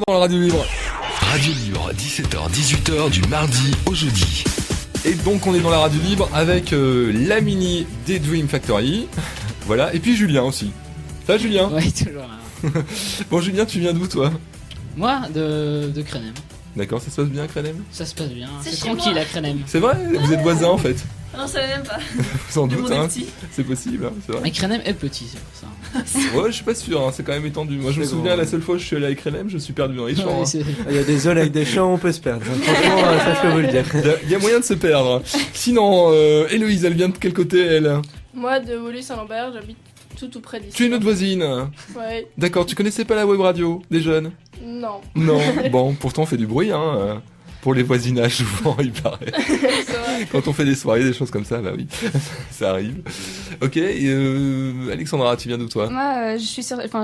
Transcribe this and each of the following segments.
Dans la radio libre. Radio Libre, 17h-18h du mardi au jeudi. Et donc on est dans la radio libre avec la mini des Dream Factory. Voilà, et puis Julien aussi. Ça va Julien? Ouais, toujours là. Bon Julien, tu viens d'où toi? Moi, de Crenem. D'accord, ça se passe bien à Crenem? Ça se passe bien. C'est C'est chez tranquille moi. à Crenem. C'est vrai? Vous êtes voisins en fait? Ah non, ça va même pas. Sans Le doute, monde est hein. petit. C'est possible, hein, c'est vrai. Mais Crenem est petit, c'est pour ça. Ouais, je suis pas sûr, hein, c'est quand même étendu. Moi je me C'est souviens bon. la seule fois où je suis allé à Crenem, je suis perdu dans les champs. Ouais, Hein. c'est- Il y a des zones avec des champs où on peut se perdre. Franchement, ça je peux vous le dire. Il y a moyen de se perdre. Sinon, Héloïse, elle vient de quel côté elle? Moi, de Woluwe-Saint-Lambert, j'habite tout près d'ici. Tu es notre voisine. Ouais, D'accord, tu connaissais pas la web radio des jeunes? non. Non. Bon, pourtant on fait du bruit, hein. Pour les voisinages, souvent, il paraît. C'est vrai. Quand on fait des soirées, des choses comme ça, bah oui, ça arrive. Ok, et Alexandra, tu viens d'où toi? Moi,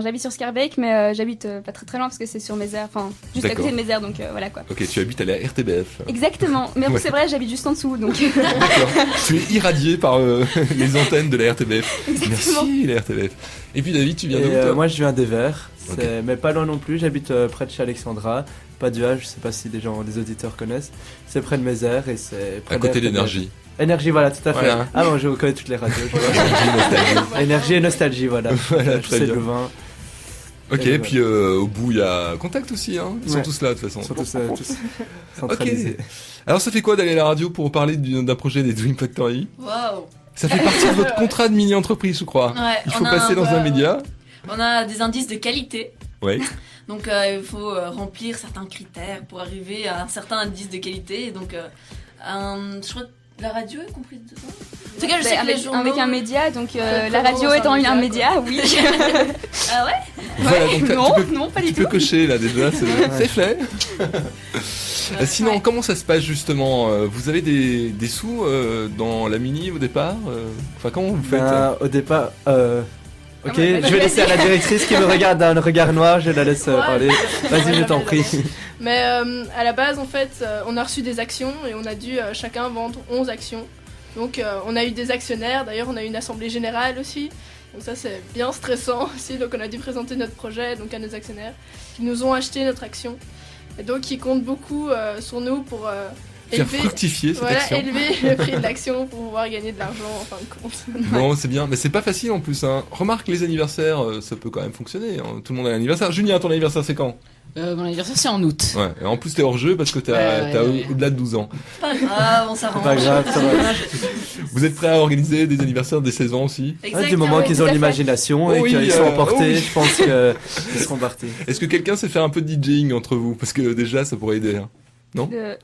j'habite sur Scarbeck, mais j'habite pas très loin parce que c'est sur Mézères, enfin juste à D'accord. côté de Mézères, donc voilà quoi. Ok, tu habites à la RTBF. Exactement, mais Ouais. c'est vrai, j'habite juste en dessous, donc D'accord. Tu es irradié par les antennes de la RTBF. exactement. Merci la RTBF. Et puis David, tu viens d'où Et, toi? moi je viens des Verts, Ok. mais pas loin non plus. J'habite près de chez Alexandra, pas du H, je sais pas si des auditeurs connaissent. C'est près de Mézères et c'est près À côté de la RTBF. d'énergie. Énergie, voilà, tout à fait. Voilà. Ah bon, je connais toutes les radios. Je vois. Énergie et nostalgie, voilà. Voilà, Je très sais bien. le vin. Ok, et puis au bout, il y a Contact aussi, hein. Ils sont Ouais. tous là de toute façon. Ils sont tous centralisés. Alors ça fait quoi d'aller à la radio pour parler d'un projet des Dream Factory? Waouh. Ça fait partie de votre contrat de mini-entreprise, je crois. Ouais, Il faut on a passer dans un média. On a des indices de qualité. Ouais. Donc il faut remplir certains critères pour arriver à un certain indice de qualité. Et donc je crois que la radio est comprise dedans. En tout cas, je sais que les journaux... Avec un média, donc la comment radio c'est étant un un média, média, oui. Ah ouais. Voilà, donc non, tu peux, non, pas tu du peux tout. cocher là déjà, c'est fait. Sinon, Ouais. comment ça se passe justement? Vous avez des sous dans la mini au départ? Enfin, comment vous faites? Au départ, ok, ouais, je vais laisser à la directrice qui me regarde d'un regard noir, je la laisse parler. Vas-y, je t'en prie. Mais à la base, en fait, on a reçu des actions et on a dû chacun vendre 11 actions. Donc on a eu des actionnaires, d'ailleurs on a eu une assemblée générale aussi. Donc ça c'est bien stressant aussi, donc on a dû présenter notre projet donc à nos actionnaires qui nous ont acheté notre action. Et donc ils comptent beaucoup sur nous pour Faire fructifier cette action. élever le prix de l'action pour pouvoir gagner de l'argent en fin de compte. Bon, c'est bien, mais c'est pas facile en plus. Hein. Remarque, les anniversaires, ça peut quand même fonctionner. Hein. Tout le monde a un anniversaire. Julien, ton anniversaire, c'est quand? Mon anniversaire, c'est en août. Ouais, et en plus, t'es hors jeu parce que t'as Ouais. au-delà de 12 ans. Pas grave, on s'arrange. Pas grave, ça va. Vous êtes prêts à organiser des anniversaires des 16 ans aussi? Exactement. Du moment qu'ils tout ont à fait. l'imagination et Oui, qu'ils sont emportés, oui. je pense qu'ils seront partis. Est-ce que quelqu'un sait faire un peu de DJing entre vous? Parce que déjà, ça pourrait aider. Hein.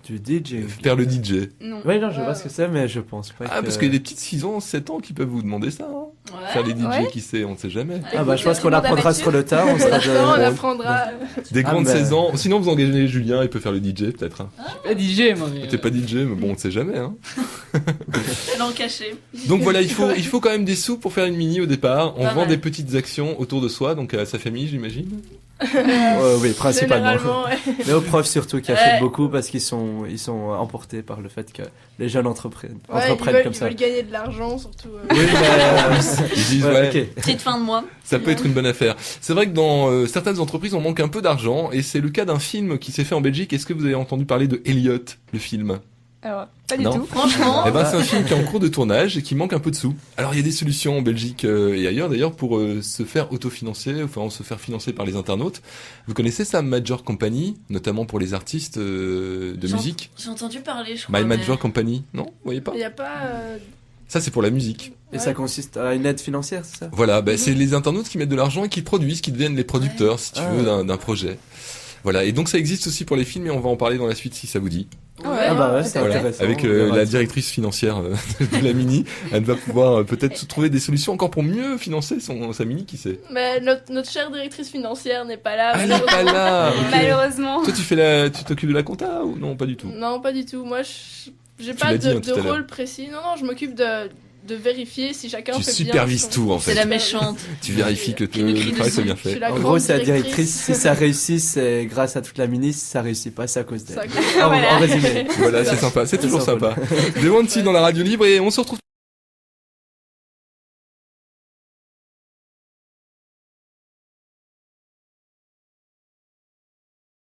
Du DJ. Faire le DJ. Non. Oui, non, je vois ce que c'est, mais je pense pas Ah, que... parce qu'il y a des petites 6 ans, 7 ans qui peuvent vous demander ça. Hein. Ouais. Faire les DJ, Ouais. qui sait, on ne sait jamais. Ah bah je pense qu'on Tout le monde a apprendra battu. sur le tas, on sera Non, on de... apprendra. Des Ah, grandes bah. 16 ans. Sinon, vous engagez Julien, il peut faire le DJ peut-être. Hein. Pas DJ, moi, mais. T'es pas DJ, mais bon, on ne sait jamais. Hein. Talent caché. Donc voilà, il faut quand même des sous pour faire une mini au départ. On Pas vend mal. des petites actions autour de soi, donc à sa famille, j'imagine. Oui, principalement. Généralement, ouais. Mais aux profs surtout qui achètent Ouais. beaucoup parce qu'ils sont emportés par le fait que les jeunes entreprennent Ouais, comme ils ça. veulent gagner de l'argent surtout. Oui, mais... Ils disent, ouais, ouais, ok. Petite fin de mois. ça peut être une bonne affaire. C'est vrai que dans certaines entreprises, on manque un peu d'argent, et c'est le cas d'un film qui s'est fait en Belgique. Est-ce que vous avez entendu parler de Elliot, le film? Alors, pas du Non. tout. Franchement. Eh ben, c'est un film qui est en cours de tournage et qui manque un peu de sous. Alors, il y a des solutions en Belgique et ailleurs, d'ailleurs, pour se faire autofinancer, enfin, se faire financer par les internautes. Vous connaissez ça, Major Company, notamment pour les artistes de J'en- musique? J'ai entendu parler, je crois. My mais- Major Company, non? Vous voyez pas? Il n'y a pas. Ça, c'est pour la musique. Et ça consiste à une aide financière, c'est ça? Voilà, bah, c'est les internautes qui mettent de l'argent et qui produisent, qui deviennent les producteurs, si tu Ah. veux, d'un projet. Voilà, et donc ça existe aussi pour les films et on va en parler dans la suite si ça vous dit. Ah bah ouais, c'est Voilà, intéressant. avec on verra la ça. directrice financière de la mini, elle va pouvoir peut-être trouver des solutions encore pour mieux financer sa mini, qui sait. Mais notre chère directrice financière n'est pas là. Elle est pas là. ok. Malheureusement. Toi, tu t'occupes de la compta ou non, pas du tout? Non, pas du tout. Moi, j'ai Tu pas l'as dit, hein, de tout à l'heure. rôle précis. Non, je m'occupe de vérifier si chacun Tu fait supervises bien. tout en C'est fait. la méchante. Tu vérifies que Qui m'écrit le travail soit dessus. bien Je suis fait. la En grande gros, c'est la directrice. Si ça réussit, c'est grâce à toute la mini. Si ça réussit pas, c'est à cause d'elle. Ça- En résumé. Voilà, c'est sympa, c'est toujours C'est sympa. sympa. Devanti dans la radio libre et on se retrouve